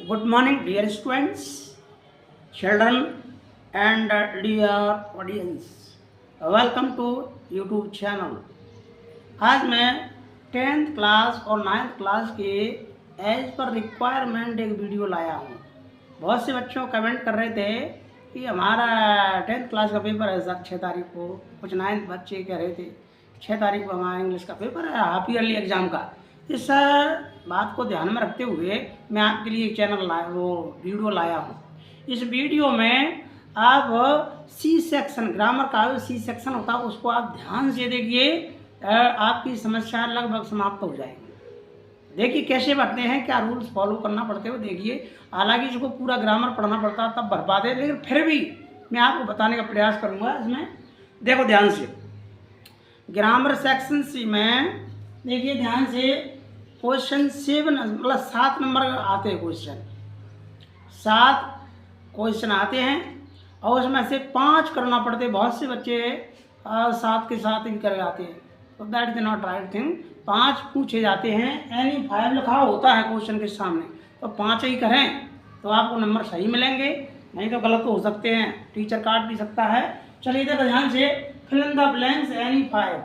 Good morning, dear students, children, and dear audience. Welcome to YouTube channel. आज मैं 10th class और 9th class के as per requirement एक video लाया हूँ। बहुत से बच्चों कमेंट कर रहे थे कि हमारा 10th क्लास का पेपर है सर 6 तारीख को। कुछ 9th बच्चे कह रहे थे 6 तारीख को हमारा इंग्लिश का पेपर है, हाफ ईयरली एग्ज़ाम का। इस बात को ध्यान में रखते हुए मैं आपके लिए एक वीडियो लाया हूँ। इस वीडियो में आप सी सेक्शन, ग्रामर का जो सी सेक्शन होता है उसको आप ध्यान से देखिए, आपकी समस्या लगभग समाप्त हो जाएगी। देखिए कैसे पढ़ते हैं, क्या रूल्स फॉलो करना पड़ते हो देखिए। हालांकि इसको पूरा ग्रामर पढ़ना पड़ता है तब भर पाते, लेकिन फिर भी मैं आपको बताने का प्रयास करूँगा। इसमें देखो ध्यान से, ग्रामर सेक्शन सी में देखिए ध्यान से, क्वेश्चन 7 मतलब 7 नंबर आते हैं क्वेश्चन, 7 क्वेश्चन आते हैं और उसमें से 5 करना पड़ते हैं। बहुत से बच्चे 7 के साथ ही कर जाते हैं, तो that is not right thing. 5 पूछे जाते हैं, एनी 5 लिखा होता है क्वेश्चन के सामने, तो 5 ही करें तो आपको नंबर सही मिलेंगे, नहीं तो गलत हो सकते हैं, टीचर काट भी सकता है। चलिए देखो ध्यान से, fill in the blanks any 5,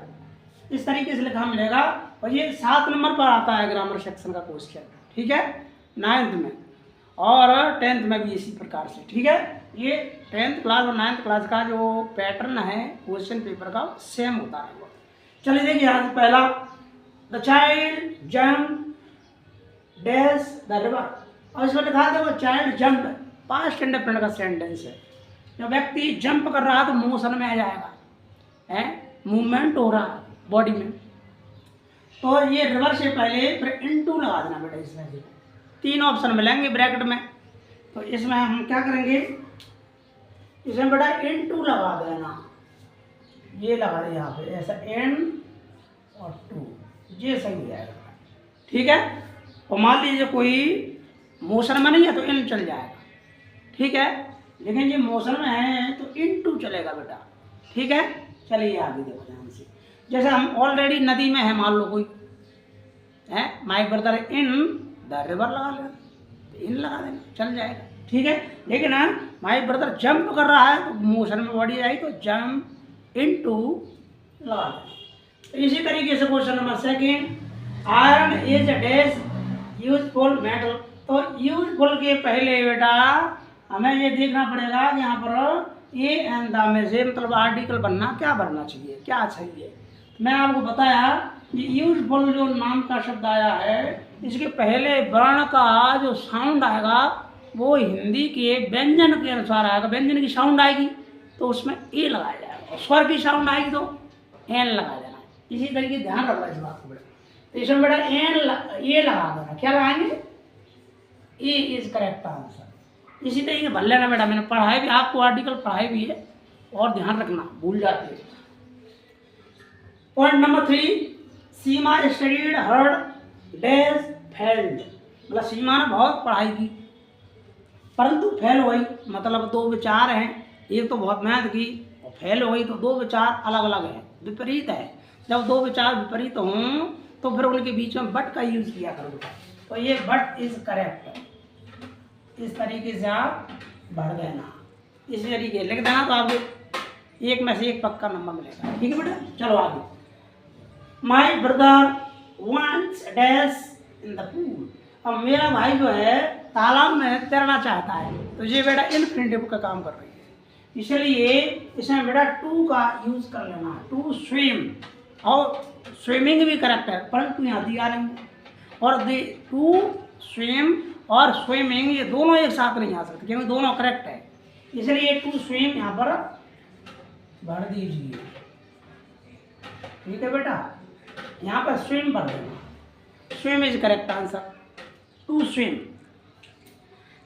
इस तरीके से लिखा मिलेगा। और ये 7 नंबर पर आता है ग्रामर सेक्शन का क्वेश्चन, ठीक है, 9th में और 10th में भी इसी प्रकार से, ठीक है। ये 10th क्लास और 9th क्लास का जो पैटर्न है क्वेश्चन पेपर का सेम होता है। चलिए देखिए यहाँ से पहला, the child jump dash the river, और इसमें लिखा है वो चाइल्ड जंप, पास्ट इंडेफिनिट का सेंटेंस है। जब व्यक्ति जंप कर रहा है तो मोशन में आ जाएगा, है मूवमेंट हो रहा है बॉडी में, तो ये रिवर से पहले फिर इनटू लगा देना बेटा। इसमें से 3 ऑप्शन मिलेंगे ब्रैकेट में, तो इसमें हम क्या करेंगे, इसमें बेटा इनटू लगा देना, ये लगा दे यहाँ पे ऐसा n और 2, ये सही जाएगा, ठीक है। और मान लीजिए कोई मोशन में नहीं है तो n चल जाएगा, ठीक है, लेकिन ये मोशन में है तो इनटू चलेगा बेटा, ठीक है। चलिए आगे देखो ध्यान से, जैसे हम ऑलरेडी नदी में है, मान लो कोई है, my brother in the river लगा लेना, तो इन लगा देना चल जाएगा, ठीक है। लेकिन माय ब्रदर जंप कर रहा है तो मोशन में बॉडी आई तो जंप इनटू लगा देना। तो इसी तरीके से question number 2, iron is a dash useful metal, तो यूजफुल के पहले बेटा हमें ये देखना पड़ेगा कि यहाँ पर ए एंड द में से मतलब आर्टिकल बनना क्या बनना चाहिए, क्या चाहिए। मैं आपको बताया कि यूजफुल जो नाम का शब्द आया है, इसके पहले वर्ण का जो साउंड आएगा वो हिंदी के व्यंजन के अनुसार आएगा। व्यंजन की साउंड आएगी तो उसमें ए लगाया जाएगा, और स्वर की साउंड आएगी तो एन लगा देना। इसी तरीके ध्यान रखना इस बात को बेटा। तो इसमें बेटा ए लगा देना, क्या लगाएंगे, ए इज करेक्ट आंसर। इसी तरीके भर लेना बेटा, मैंने पढ़ाई भी, आपको आर्टिकल पढ़ाई भी है, और ध्यान रखना भूल जाते हैं। पॉइंट नंबर 3, सीमा स्टडीड हर्ड डैश फेल्ड, मतलब सीमा ने बहुत पढ़ाई की परंतु फेल हो गई। मतलब 2 विचार हैं, एक तो बहुत मेहनत की और फेल हो गई, तो 2 विचार अलग अलग हैं, विपरीत है। जब 2 विचार विपरीत हों तो फिर उनके बीच में बट का यूज किया करो, तो ये बट इज करेक्ट, इस तरीके से आप भर देना, इसी तरीके लिख देना, तो आपको एक में से एक पक्का नंबर मिलेगा, ठीक है बेटा। चलो आगे, my brother wants dash in the pool, अब मेरा भाई जो है तालाब में तैरना चाहता है, तो ये बेटा इन्फिनिटिव का काम कर रही है, इसलिए इसमें बेटा टू का यूज कर लेना, टू स्विम, और स्विमिंग भी करेक्ट है परंतु यहाँ दिया नहीं, और टू स्विम और स्विमिंग ये दोनों एक साथ नहीं आ सकते क्योंकि दोनों करेक्ट है, इसलिए टू स्विम यहाँ पर भर दीजिए, ठीक है बेटा। यहाँ पर स्विम भर देना, swim is correct answer, to swim.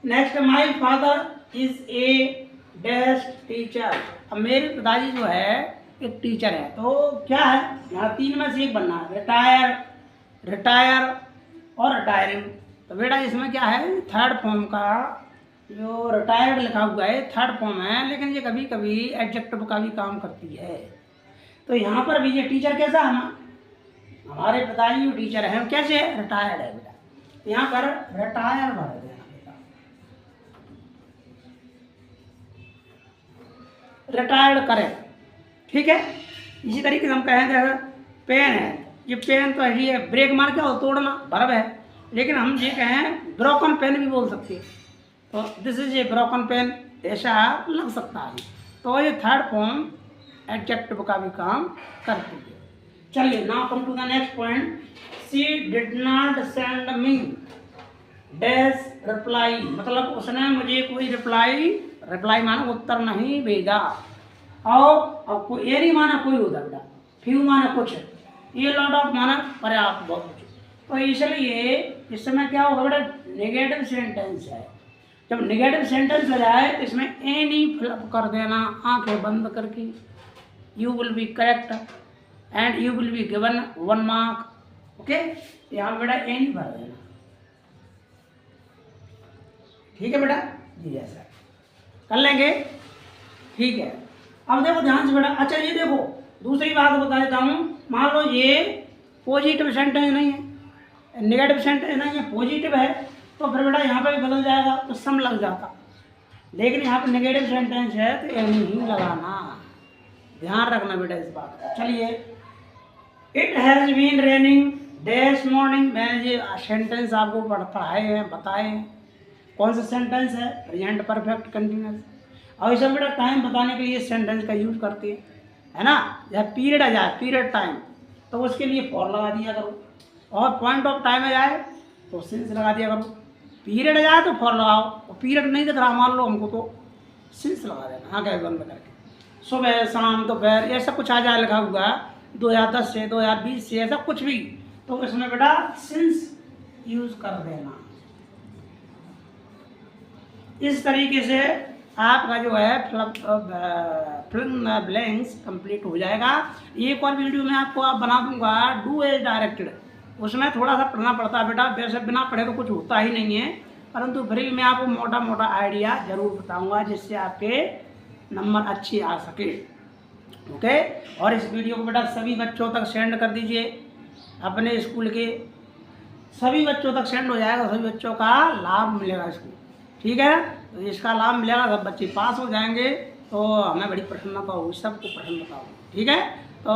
Next, my father is a dash teacher, अब मेरे पिताजी जो है एक टीचर है, तो क्या है यहाँ 3 में से एक बनना है, रिटायर, रिटायर और रिटायरिंग। तो बेटा इसमें क्या है, थर्ड फॉर्म का जो रिटायर्ड लिखा हुआ है थर्ड फॉर्म है, लेकिन ये कभी कभी एडजेक्टिव का भी काम करती है। तो यहाँ पर भी ये टीचर कैसा है ना, हमारे पिताजी जो टीचर हैं कैसे है, रिटायर्ड है बेटा, यहाँ पर रिटायर भर देना बेटा, रिटायर्ड करें, ठीक है। इसी तरीके से हम कहें जैसे पेन है, ये पेन तो है, ये ब्रेक मार के और तोड़ना वर्ब है, लेकिन हम ये कहें ब्रोकन पेन भी बोल सकते हैं, तो this is a broken pen, ऐसा लग सकता है। तो ये थर्ड फॉर्म एडजेक्टिव का भी काम करती है। चलिए now come to the next point. She did not send me dash reply, मतलब उसने मुझे कोई रिप्लाई माना उत्तर नहीं भेजा। और कोई एरी माना कोई होता बेटा, फ्यू माना कुछ, ये लॉट ऑफ माना पर्याप्त बहुत कुछ। तो इसलिए इस समय क्या होगा बेटा, नेगेटिव सेंटेंस है। जब नेगेटिव सेंटेंस हो जाए तो इसमें एनी फिलअप कर देना आंखें बंद करके। You will be correct and you will be given 1 mark. Okay, यहाँ बेटा एनी भर देना, ठीक है बेटा जी, ऐसा कर लेंगे, ठीक है। अब देखो ध्यान से बेटा, अच्छा ये देखो दूसरी बात बता देता हूँ। मान लो ये पॉजिटिव सेंटेंस नहीं है, नेगेटिव सेंटेंस नहीं है, पॉजिटिव है, तो फिर बेटा यहाँ पे भी बदल जाएगा तो सम लग जाता। लेकिन यहाँ पे नेगेटिव सेंटेंस है तो एनी ही लगाना, ध्यान रखना बेटा इस बात का। चलिए, it has been raining dash morning, मैंने ये सेंटेंस आपको पढ़ाए हैं, बताए हैं। कौन सा सेंटेंस है, प्रेजेंट परफेक्ट कंटिन्यूअस। और इसे बेटा टाइम बताने के लिए सेंटेंस का यूज करते हैं, है ना। जब पीरियड आ जाए, पीरियड टाइम, तो उसके लिए फॉर लगा दिया करो, और पॉइंट ऑफ टाइम आ जाए तो सिंस लगा दिया करो। पीरियड आ जाए तो फॉर लगाओ, और पीरियड नहीं दिख रहा मान लो हमको तो सिंस लगा देना, हाँ क्या बंद करके। सुबह शाम दोपहर ऐसा कुछ आ जाए लिखा हुआ 2010 से 2020 से ऐसा कुछ भी, तो इसमें बेटा सिंस यूज कर देना। इस तरीके से आपका जो है फिल्म ब्लैंक्स कंप्लीट हो जाएगा। एक और वीडियो में आपको आप बना दूंगा डू एज डायरेक्टेड, उसमें थोड़ा सा पढ़ना पड़ता है बेटा, वैसे बिना पढ़े तो कुछ होता ही नहीं है, परंतु फिर भी मैं आपको मोटा मोटा आइडिया जरूर बताऊंगा जिससे आपके नंबर अच्छे आ सके। ओके, और इस वीडियो को बेटा सभी बच्चों तक सेंड कर दीजिए, अपने स्कूल के सभी बच्चों तक सेंड हो जाएगा, सभी बच्चों का लाभ मिलेगा इसको, ठीक है। तो इसका लाभ मिलेगा, सब बच्चे पास हो जाएंगे तो हमें बड़ी प्रसन्नता होगी, सबको प्रसन्नता होगी, ठीक है। तो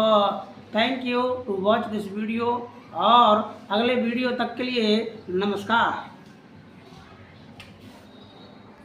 thank you to watch this video, और अगले वीडियो तक के लिए नमस्कार।